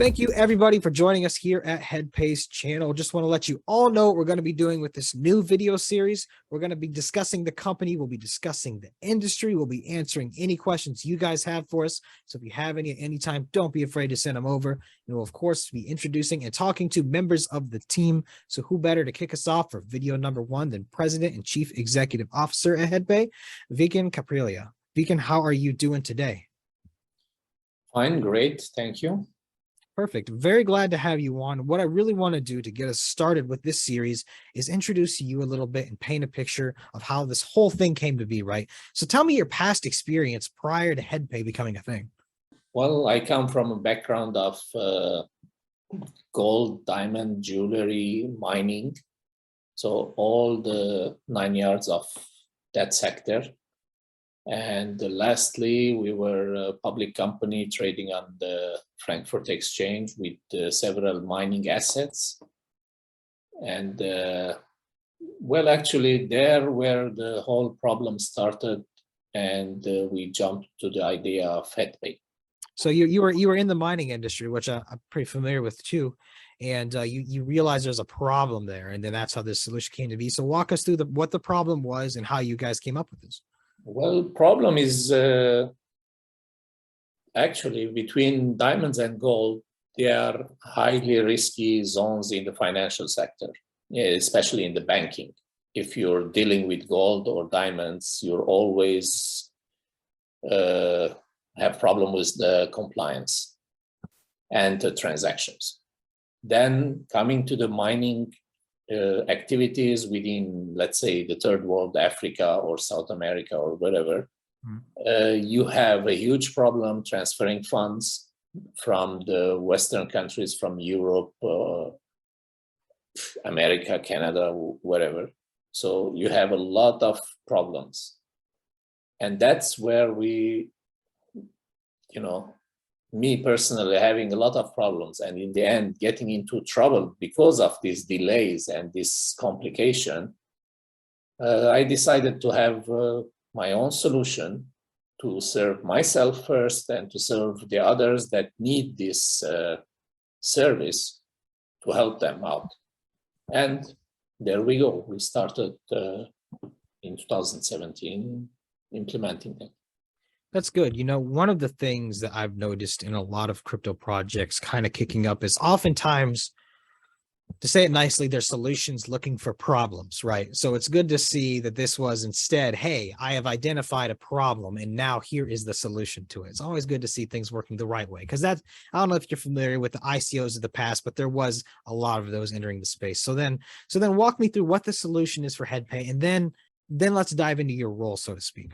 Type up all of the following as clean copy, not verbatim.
Thank you everybody for joining us here at HEdpAY's channel. Just want to let you all know what we're going to be doing with this new video series. We're going to be discussing the company. We'll be discussing the industry. We'll be answering any questions you guys have for us. So if you have any at any time, don't be afraid to send them over. And we'll of course be introducing and talking to members of the team. So who better to kick us off for video number one than President and Chief Executive Officer at HEdpAY, Vicken Kaprelian. Vicken, how are you doing today? Fine, great, thank you. Perfect. Very glad to have you on. What I really want to do to get us started with this series is introduce you a little bit and paint a picture of how this whole thing came to be, right? So tell me your past experience prior to HEdpAY becoming a thing. Well, I come from a background of gold, diamond, jewelry, mining. So all the 9 yards of that sector. And lastly, we were a public company trading on the Frankfurt Exchange with several mining assets. And well, actually there where the whole problem started, and we jumped to the idea of HEdpAY. So you were in the mining industry, which I'm pretty familiar with too. And you realize there's a problem there, and then that's how this solution came to be. So walk us through what the problem was and how you guys came up with this. Well, problem is actually between diamonds and gold, they are highly risky zones in the financial sector, especially in the banking. If you're dealing with gold or diamonds, you're always have problem with the compliance and the transactions. Then coming to the mining activities within, let's say, the third world, Africa or South America or wherever, you have a huge problem transferring funds from the Western countries, from Europe, America, Canada, wherever. So you have a lot of problems. And that's where we, me personally having a lot of problems, and in the end getting into trouble because of these delays and this complication, I decided to have my own solution to serve myself first and to serve the others that need this service, to help them out. And there we go. We started in 2017 implementing it. That's good. One of the things that I've noticed in a lot of crypto projects kind of kicking up is oftentimes, to say it nicely, there's solutions looking for problems, right? So it's good to see that this was instead, hey, I have identified a problem and now here is the solution to it. It's always good to see things working the right way, because I don't know if you're familiar with the ICOs of the past, but there was a lot of those entering the space. So then walk me through what the solution is for HEdpAY, and then let's dive into your role, so to speak.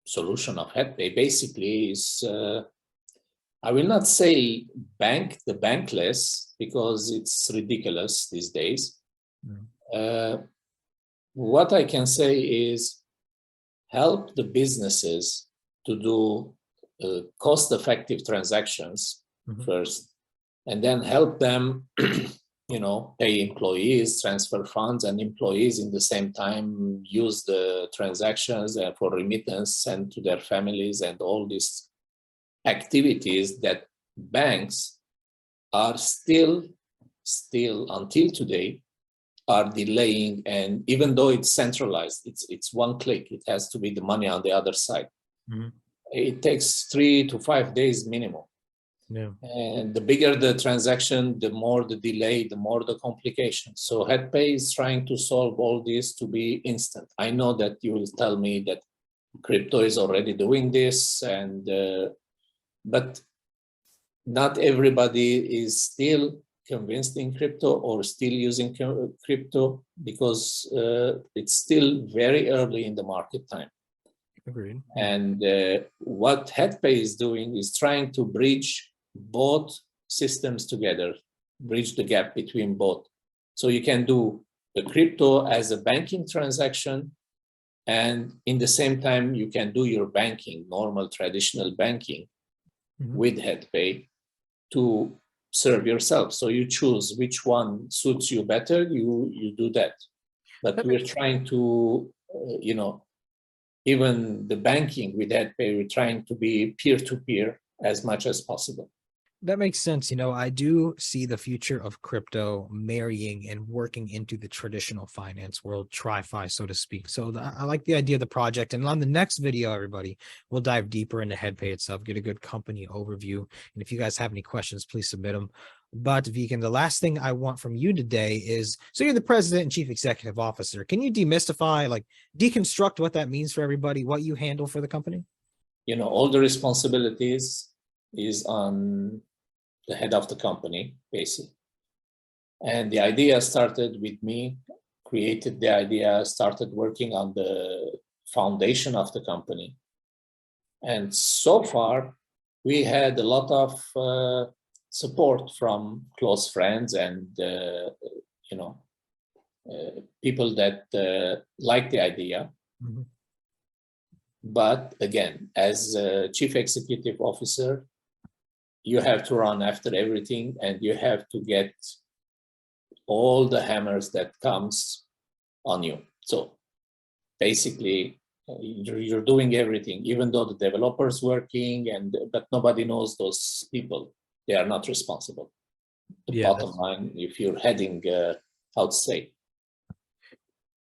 Solution of HEdpAY basically is, I will not say the bankless, because it's ridiculous these days. What I can say is help the businesses to do cost-effective transactions first, and then help them pay employees, transfer funds, and employees in the same time use the transactions for remittance sent to their families, and all these activities that banks are still until today are delaying. And even though it's centralized, it's one click, it has to be the money on the other side. It takes 3 to 5 days minimum. Yeah. And the bigger the transaction, the more the delay, the more the complication. So HEdpAY is trying to solve all this to be instant. I know that you will tell me that crypto is already doing this, and but not everybody is still convinced in crypto or still using crypto, because it's still very early in the market time. Agreed. And what HEdpAY is doing is trying to bridge both systems together, bridge the gap between both. So you can do the crypto as a banking transaction, and in the same time you can do your banking, normal traditional banking, with HEdpAY to serve yourself. So you choose which one suits you better, you do that. But we're trying to, even the banking with HEdpAY, we're trying to be peer-to-peer as much as possible. That makes sense. I do see the future of crypto marrying and working into the traditional finance world, tri-fi, so to speak. So I like the idea of the project. And on the next video, everybody, we'll dive deeper into HEdpAY itself, get a good company overview. And if you guys have any questions, please submit them. But Vicken, the last thing I want from you today is, so you're the president and chief executive officer. Can you demystify, like deconstruct what that means for everybody, what you handle for the company? All the responsibilities is on the head of the company, basically. And the idea started with me, created the idea, started working on the foundation of the company. And so far, we had a lot of support from close friends and, people that like the idea. Mm-hmm. But again, as a chief executive officer, you have to run after everything and you have to get all the hammers that comes on you. So basically, you're doing everything, even though the developer's working, but nobody knows those people. They are not responsible. The bottom line, if you're heading, how to say,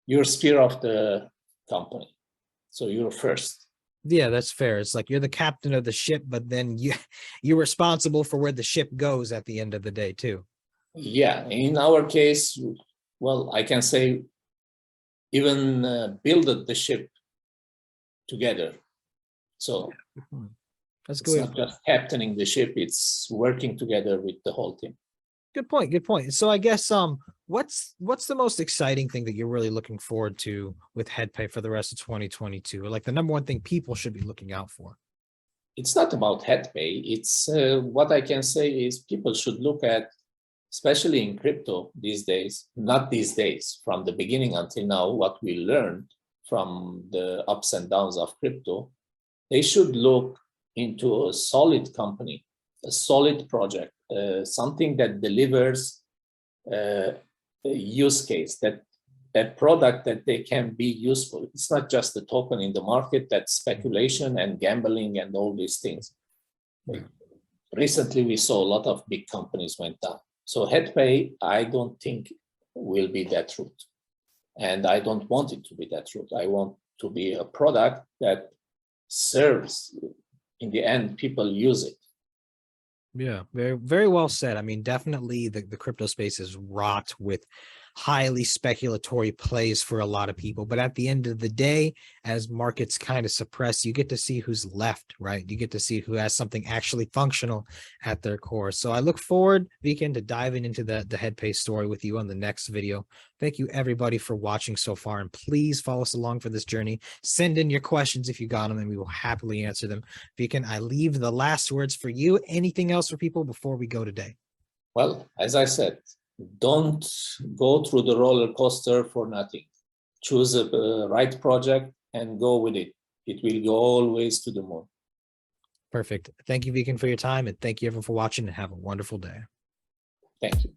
you're spear of the company. So you're first. Yeah, that's fair. It's like you're the captain of the ship, but then you're responsible for where the ship goes at the end of the day too. Yeah, in our case, well, I can say even build the ship together. So that's good. It's not just captaining the ship, it's working together with the whole team. Good point. Good point. So I guess what's the most exciting thing that you're really looking forward to with HEdpAY for the rest of 2022? Or like the number one thing people should be looking out for? It's not about HEdpAY. It's what I can say is people should look at, especially in crypto these days, not these days, from the beginning until now, what we learned from the ups and downs of crypto, they should look into a solid company, a solid project, something that delivers a use case, that a product that they can be useful. It's not just a token in the market, that's speculation and gambling and all these things. Recently, we saw a lot of big companies went down. So HEdpAY, I don't think will be that route. And I don't want it to be that route. I want to be a product that serves, in the end, people use it. Yeah, very, very well said. I mean, definitely the crypto space is wrought with highly speculatory plays for a lot of people. But at the end of the day, as markets kind of suppress, you get to see who's left, right? You get to see who has something actually functional at their core. So I look forward, Vicken, to diving into the HEdpAY story with you on the next video. Thank you, everybody, for watching so far. And please follow us along for this journey. Send in your questions if you got them, and we will happily answer them. Vicken, I leave the last words for you. Anything else for people before we go today? Well, as I said, don't go through the roller coaster for nothing. Choose a right project and go with it. It will go always to the moon. Perfect. Thank you, Vicken, for your time, and thank you everyone for watching, and have a wonderful day. Thank you.